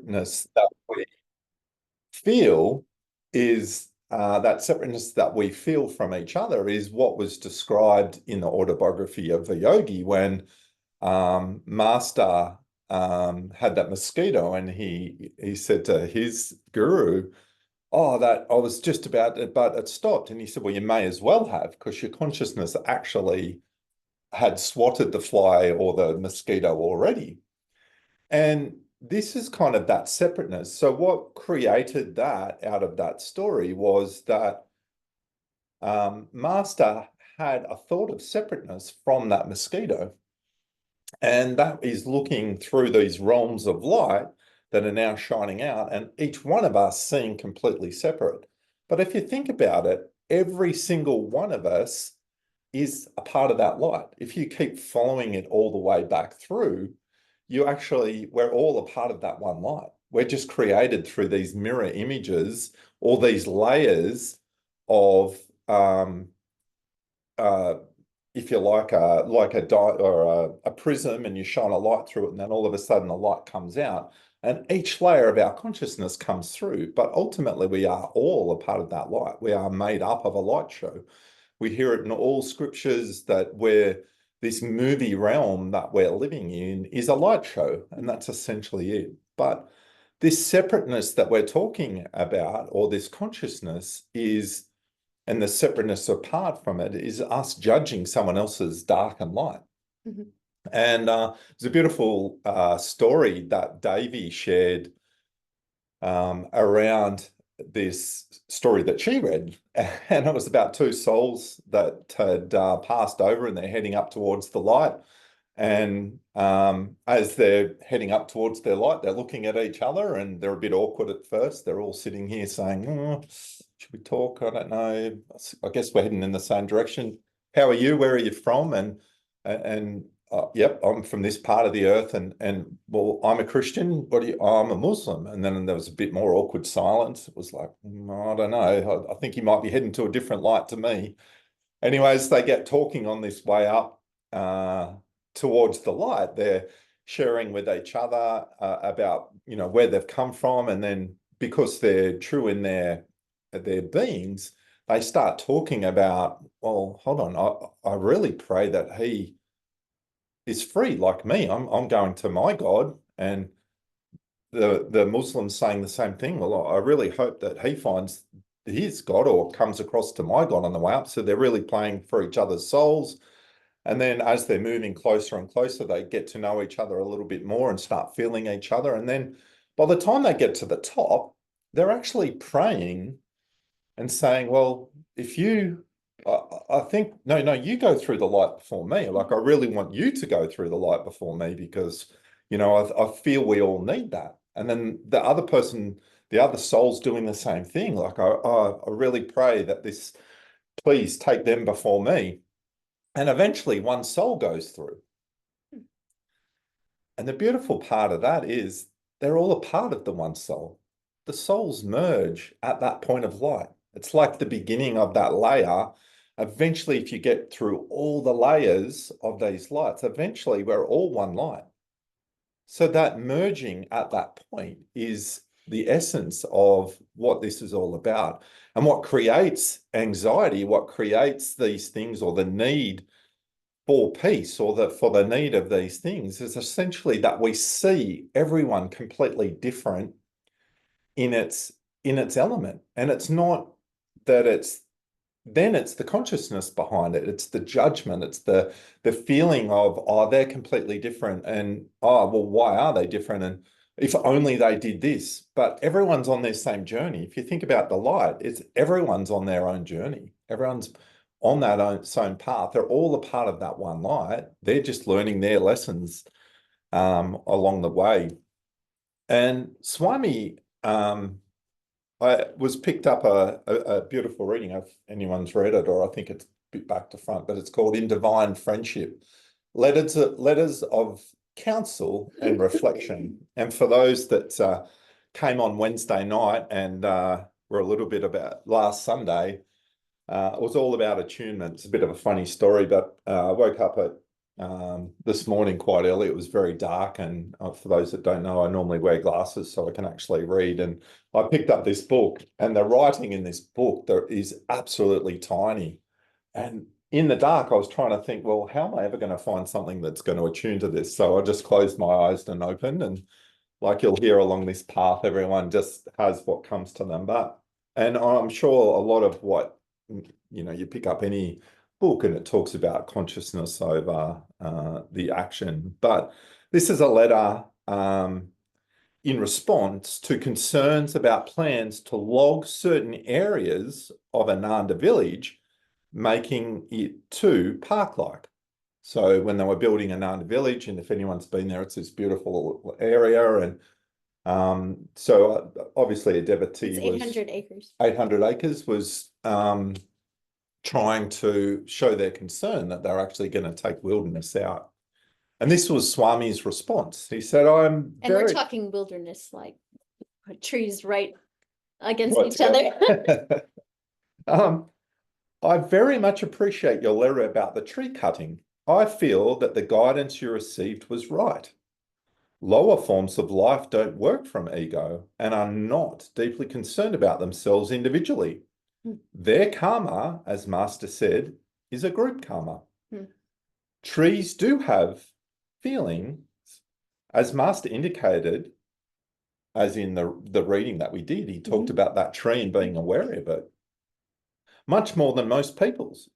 separateness that we feel is that separateness that we feel from each other is what was described in the autobiography of a yogi when Master had that mosquito, and he said to his guru, "Oh, that I was just about it, but it stopped." And he said, "Well, you may as well have, because your consciousness actually had swatted the fly or the mosquito already." And this is kind of that separateness. So what created that out of that story was that Master had a thought of separateness from that mosquito. And that is looking through these realms of light that are now shining out, and each one of us seeing completely separate. But if you think about it, every single one of us is a part of that light. If you keep following it all the way back through, we're all a part of that one light. We're just created through these mirror images, all these layers of if you like a prism, and you shine a light through it, and then all of a sudden the light comes out, and each layer of our consciousness comes through. But ultimately, we are all a part of that light. We are made up of a light show. We hear it in all scriptures that this movie realm that we're living in is a light show, and that's essentially it. But this separateness that we're talking about, or this consciousness, and the separateness apart from it, is us judging someone else's dark and light. Mm-hmm. And there's a beautiful story that Davy shared around this story that she read. And it was about two souls that had passed over, and they're heading up towards the light. And as they're heading up towards their light, they're looking at each other, and they're a bit awkward at first. They're all sitting here saying, "Oh, should we talk? I don't know. I guess we're heading in the same direction. How are you? Where are you from?" And yep, I'm from this part of the earth. And well, I'm a Christian. I'm a Muslim. And then there was a bit more awkward silence. It was like, I don't know. I think you might be heading to a different light to me. Anyways, they get talking on this way up towards the light. They're sharing with each other about where they've come from, and then because they're true in their beings, they start talking about, well, hold on, I really pray that he is free like me. I'm going to my God. And the Muslims saying the same thing. Well, I really hope that he finds his God or comes across to my God on the way up. So they're really playing for each other's souls. And then as they're moving closer and closer, they get to know each other a little bit more and start feeling each other. And then by the time they get to the top, they're actually praying and saying, well, if you, I think, no, you go through the light before me. Like, I really want you to go through the light before me, because, I feel we all need that. And then the other person, the other soul's doing the same thing. Like, I really pray that please take them before me. And eventually one soul goes through. And the beautiful part of that is they're all a part of the one soul. The souls merge at that point of light. It's like the beginning of that layer. Eventually, if you get through all the layers of these lights, eventually we're all one light. So that merging at that point is the essence of what this is all about. And what creates anxiety, what creates these things, or the need for peace, or for the need of these things, is essentially that we see everyone completely different in its element. And it's not that it's the consciousness behind it. It's the judgment. It's the feeling of, oh, they're completely different. And, oh, well, why are they different? And if only they did this. But everyone's on their same journey. If you think about the light, everyone's on their own journey. Everyone's on that own path. They're all a part of that one light. They're just learning their lessons along the way. And Swami, I was picked up a beautiful reading, if anyone's read it, or I think it's a bit back to front, but it's called In Divine Friendship, Letters of Counsel and Reflection. And for those that came on Wednesday night and were a little bit about last Sunday, it was all about attunement. It's a bit of a funny story, but I woke up at this morning quite early. It was very dark, and for those that don't know, I normally wear glasses so I can actually read. And I picked up this book, and the writing in this book there is absolutely tiny. And in the dark, I was trying to think, well, how am I ever going to find something that's going to attune to this? So I just closed my eyes and opened, and like you'll hear along this path, everyone just has what comes to them. And I'm sure a lot of what, you pick up any book and it talks about consciousness over the action. But this is a letter in response to concerns about plans to log certain areas of Ananda village, making it too park-like. So when they were building Ananda village, and if anyone's been there, it's this beautiful area. And so obviously a devotee it's 800 acres. 800 acres was trying to show their concern that they're actually going to take wilderness out. And this was Swami's response. He said, And we're talking wilderness, like trees right against each other. I very much appreciate your letter about the tree cutting. I feel that the guidance you received was right. Lower forms of life don't work from ego and are not deeply concerned about themselves individually. Their karma, as Master said, is a group karma. Trees do have feelings, as Master indicated, as in the reading that we did. He talked about that tree and being aware of it. Much more than most people's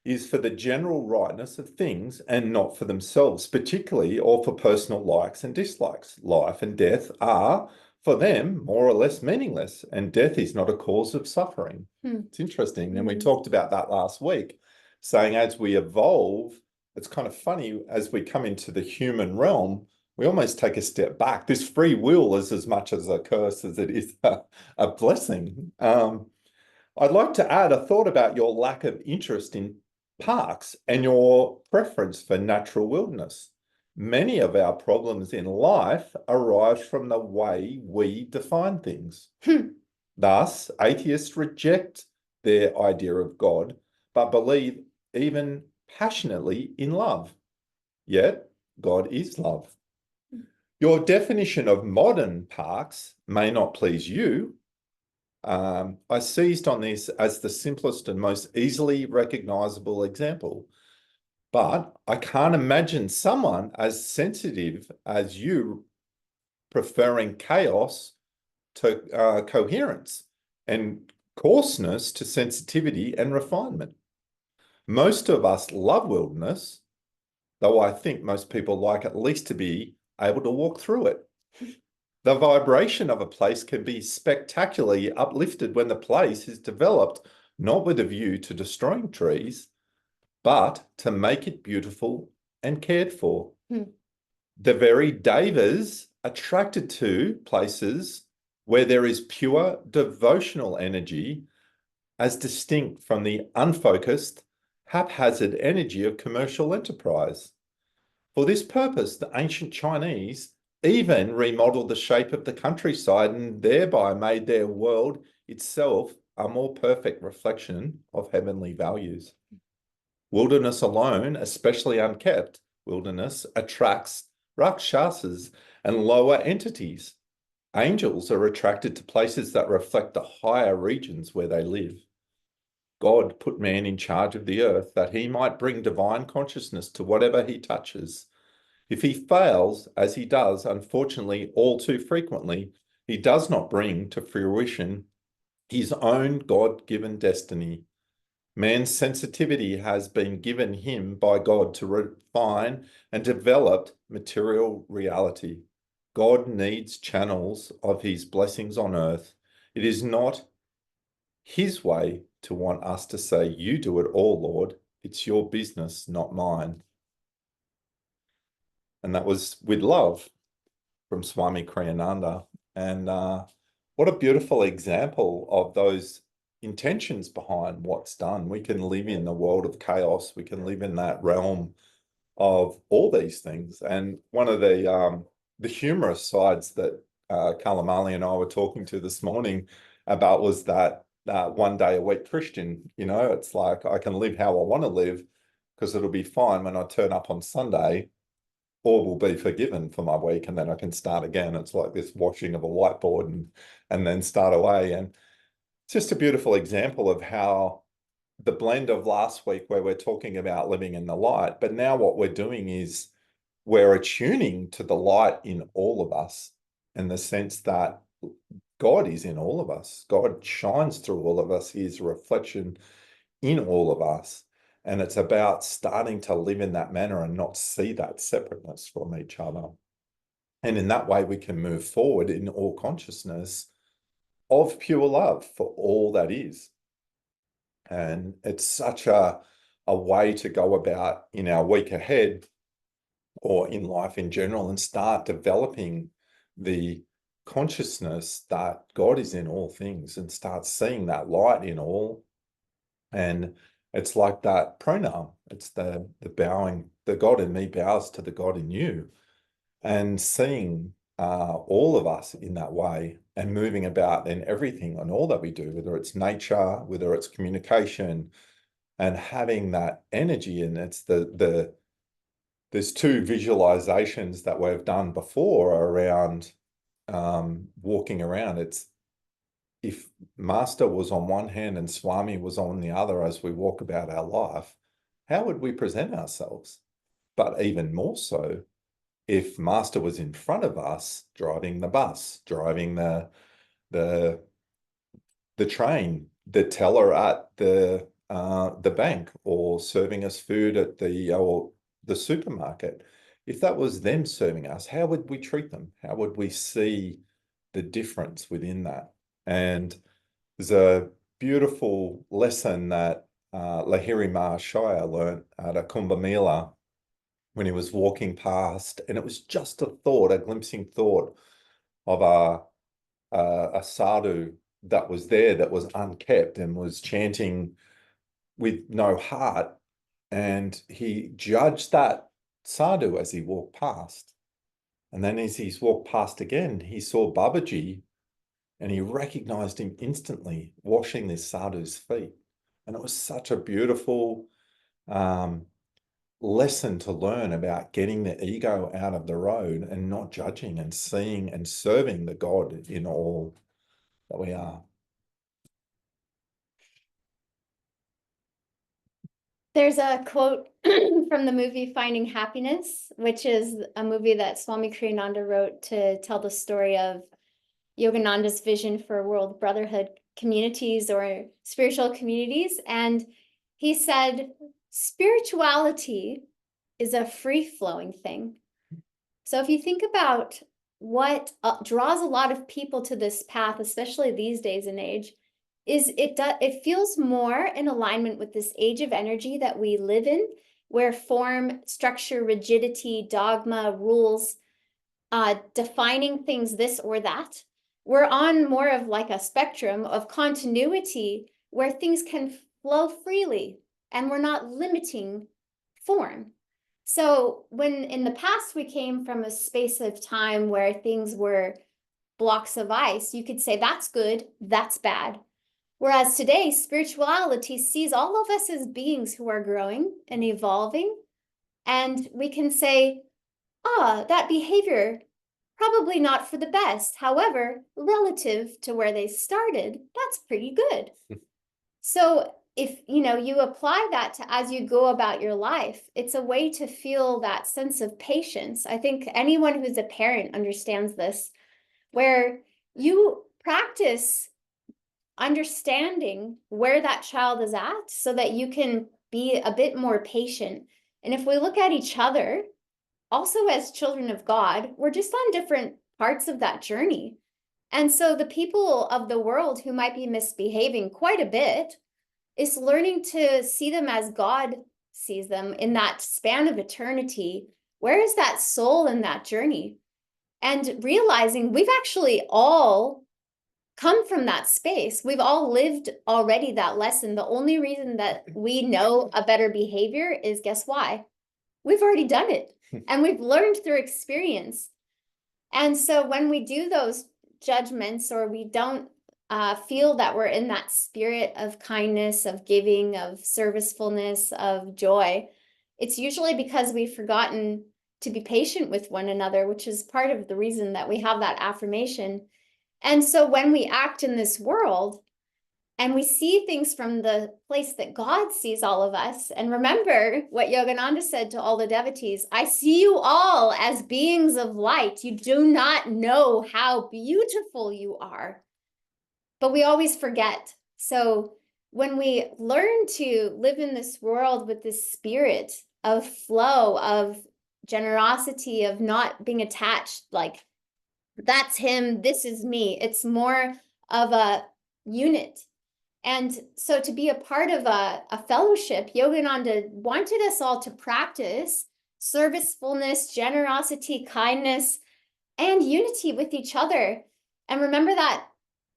is for the general rightness of things and not for themselves, particularly or for personal likes and dislikes. Life and death are, for them, more or less meaningless, and death is not a cause of suffering. It's interesting. And we talked about that last week, saying as we evolve, it's kind of funny, as we come into the human realm, we almost take a step back. This free will is as much as a curse as it is a blessing. I'd like to add a thought about your lack of interest in parks and your preference for natural wilderness. Many of our problems in life arise from the way we define things. Thus, atheists reject their idea of God, but believe even passionately in love. Yet, God is love. Your definition of modern parks may not please you. I seized on this as the simplest and most easily recognizable example, but I can't imagine someone as sensitive as you preferring chaos to coherence and coarseness to sensitivity and refinement. Most of us love wilderness, though I think most people like at least to be able to walk through it. The vibration of a place can be spectacularly uplifted when the place is developed, not with a view to destroying trees, but to make it beautiful and cared for. The very devas attracted to places where there is pure devotional energy, as distinct from the unfocused, haphazard energy of commercial enterprise. For this purpose, the ancient Chinese even remodeled the shape of the countryside and thereby made their world itself a more perfect reflection of heavenly values. Wilderness alone, especially unkept wilderness, attracts rakshasas and lower entities. Angels are attracted to places that reflect the higher regions where they live. God put man in charge of the earth that he might bring divine consciousness to whatever he touches. If he fails, as he does, unfortunately, all too frequently, he does not bring to fruition his own God-given destiny. Man's sensitivity has been given him by God to refine and develop material reality. God needs channels of his blessings on earth. It is not his way to want us to say, you do it all, Lord. It's your business, not mine. And that was with love from Swami Kriyananda. And what a beautiful example of those intentions behind what's done. We can live in the world of chaos. We can live in that realm of all these things. And one of the humorous sides that Kalamali and I were talking to this morning about was that one day a week Christian, it's like I can live how I want to live, because it'll be fine when I turn up on Sunday. All will be forgiven for my week, and then I can start again. It's like this washing of a whiteboard and then start away. And it's just a beautiful example of how the blend of last week, where we're talking about living in the light, but now what we're doing is we're attuning to the light in all of us, in the sense that God is in all of us. God shines through all of us. He is a reflection in all of us. And it's about starting to live in that manner and not see that separateness from each other. And in that way, we can move forward in all consciousness of pure love for all that is. And it's such a way to go about in our week ahead or in life in general, and start developing the consciousness that God is in all things, and start seeing that light in all. And it's like that pranam. It's the bowing, the God in me bows to the God in you, and seeing all of us in that way, and moving about in everything and all that we do, whether it's nature, whether it's communication, and having that energy. And it's there's two visualizations that we've done before around walking around. It's if Master was on one hand and Swami was on the other as we walk about our life, how would we present ourselves? But even more so, if Master was in front of us, driving the bus, driving the train, the teller at the bank, or serving us food at the supermarket. If that was them serving us, how would we treat them? How would we see the difference within that? And there's a beautiful lesson that Lahiri Mahashaya learned at a Kumbh Mela when he was walking past, and it was just a thought, a glimpsing thought of a sadhu that was there, that was unkept and was chanting with no heart. And he judged that sadhu as he walked past. And then as he's walked past again, he saw Babaji, and he recognized him instantly washing this sadhu's feet. And it was such a beautiful lesson to learn about getting the ego out of the road and not judging, and seeing and serving the God in all that we are. There's a quote from the movie Finding Happiness, which is a movie that Swami Kriyananda wrote to tell the story of Yogananda's vision for world brotherhood communities or spiritual communities. And he said, spirituality is a free-flowing thing. So if you think about what draws a lot of people to this path, especially these days and age, is it feels more in alignment with this age of energy that we live in, where form, structure, rigidity, dogma, rules, defining things this or that. We're on more of like a spectrum of continuity where things can flow freely and we're not limiting form. So when in the past we came from a space of time where things were blocks of ice, you could say that's good, that's bad. Whereas today, spirituality sees all of us as beings who are growing and evolving. And we can say, that behavior, probably not for the best. However, relative to where they started, that's pretty good. So if you apply that to as you go about your life, it's a way to feel that sense of patience. I think anyone who's a parent understands this, where you practice understanding where that child is at so that you can be a bit more patient. And if we look at each other, also as children of God, we're just on different parts of that journey. And so the people of the world who might be misbehaving quite a bit is learning to see them as God sees them in that span of eternity. Where is that soul in that journey? And realizing we've actually all come from that space. We've all lived already that lesson. The only reason that we know a better behavior is, guess why? We've already done it and we've learned through experience. And so when we do those judgments, or we don't feel that we're in that spirit of kindness, of giving, of servicefulness, of joy, it's usually because we've forgotten to be patient with one another, which is part of the reason that we have that affirmation. And so when we act in this world and we see things from the place that God sees all of us, and remember what Yogananda said to all the devotees, I see you all as beings of light. You do not know how beautiful you are, but we always forget. So when we learn to live in this world with this spirit of flow, of generosity, of not being attached, like that's him, this is me, it's more of a unit. And so to be a part of a fellowship, Yogananda wanted us all to practice servicefulness, generosity, kindness, and unity with each other. And remember that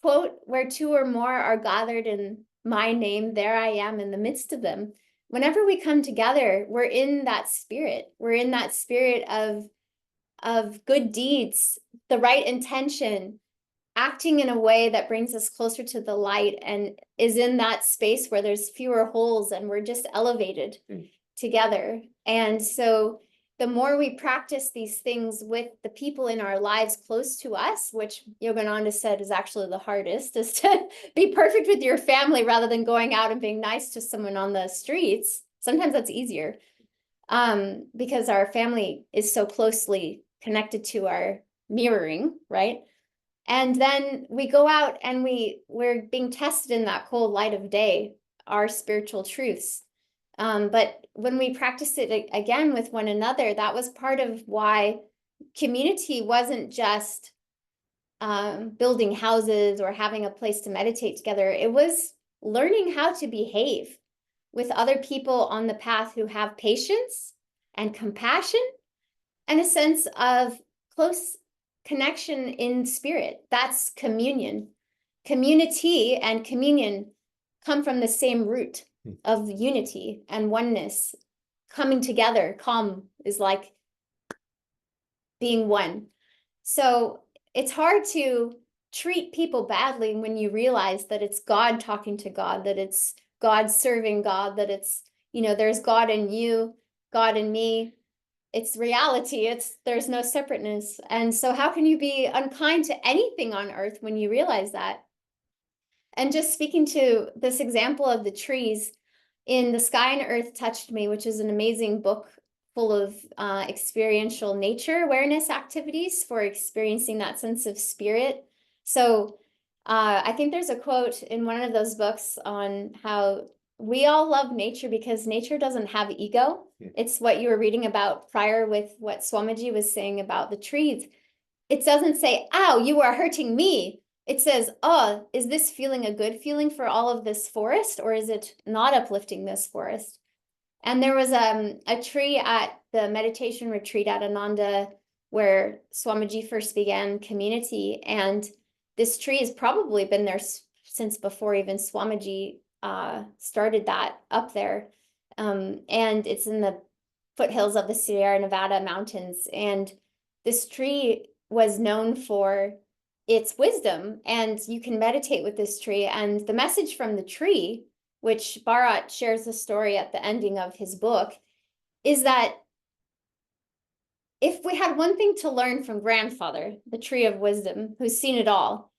quote, where two or more are gathered in my name, there I am in the midst of them. Whenever we come together, we're in that spirit. We're in that spirit of good deeds, the right intention, acting in a way that brings us closer to the light and is in that space where there's fewer holes and we're just elevated together. And so the more we practice these things with the people in our lives close to us, which Yogananda said is actually the hardest, is to be perfect with your family rather than going out and being nice to someone on the streets. Sometimes that's easier because our family is so closely connected to our mirroring, right? And then we go out and we're being tested in that cold light of day, our spiritual truths. But when we practice it again with one another, that was part of why community wasn't just building houses or having a place to meditate together. It was learning how to behave with other people on the path who have patience and compassion and a sense of close connection in spirit. That's communion. Community and communion come from the same root of unity and oneness. Coming together, calm is like being one. So it's hard to treat people badly when you realize that it's God talking to God, that it's God serving God, that it's, there's God in you, God in me. It's reality. There's no separateness. And so how can you be unkind to anything on earth when you realize that? And just speaking to this example of the trees in The Sky and Earth Touched Me, which is an amazing book full of experiential nature awareness activities for experiencing that sense of spirit. So I think there's a quote in one of those books on how we all love nature because nature doesn't have ego. It's what you were reading about prior with what Swamiji was saying about the trees. It doesn't say, ow, you are hurting me. It says, oh, is this feeling a good feeling for all of this forest, or is it not uplifting this forest? And there was a tree at the meditation retreat at Ananda where Swamiji first began community. And this tree has probably been there since before even Swamiji started that up there. And it's in the foothills of the Sierra Nevada mountains. And this tree was known for its wisdom, and you can meditate with this tree. And the message from the tree, which Bharat shares the story at the ending of his book, is that if we had one thing to learn from grandfather, the tree of wisdom, who's seen it all,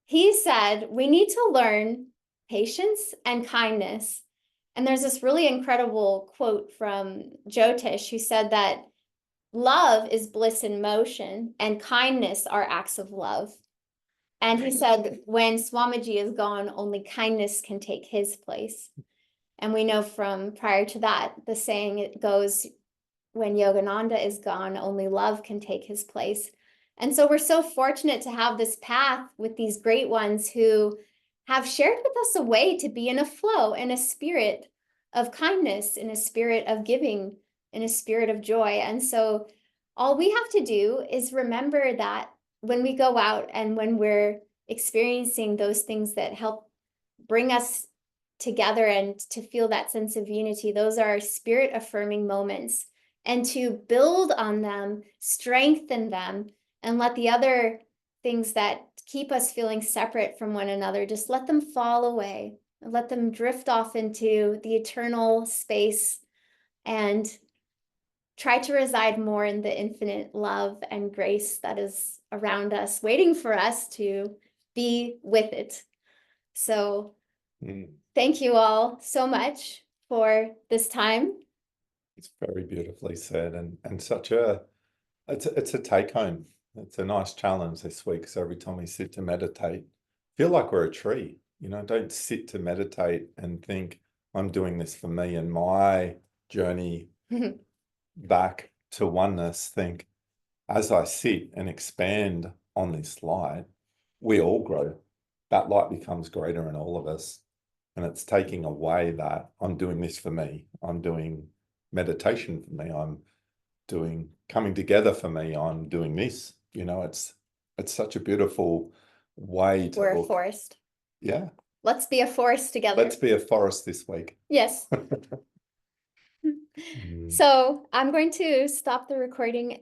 he said, we need to learn patience and kindness. And there's this really incredible quote from Jyotish who said that love is bliss in motion and kindness are acts of love. And he said, when Swamiji is gone, only kindness can take his place. And we know from prior to that, the saying it goes, when Yogananda is gone, only love can take his place. And so we're so fortunate to have this path with these great ones who have shared with us a way to be in a flow, in a spirit of kindness, in a spirit of giving, in a spirit of joy. And so all we have to do is remember that when we go out and when we're experiencing those things that help bring us together and to feel that sense of unity, those are spirit affirming moments. And to build on them, strengthen them, and let the other things that keep us feeling separate from one another, just let them fall away. Let them drift off into the eternal space and try to reside more in the infinite love and grace that is around us, waiting for us to be with it. So thank you all so much for this time. It's very beautifully said, and such a it's a take home. It's a nice challenge this week. So every time we sit to meditate, feel like we're a tree. Don't sit to meditate and think, I'm doing this for me and my journey back to oneness. Think, as I sit and expand on this light, we all grow. That light becomes greater in all of us. And it's taking away that I'm doing this for me. I'm doing meditation for me. I'm doing coming together for me. I'm doing this. It's such a beautiful way to We're a look. forest. Yeah. Let's be a forest together. Let's be a forest this week. Yes. So I'm going to stop the recording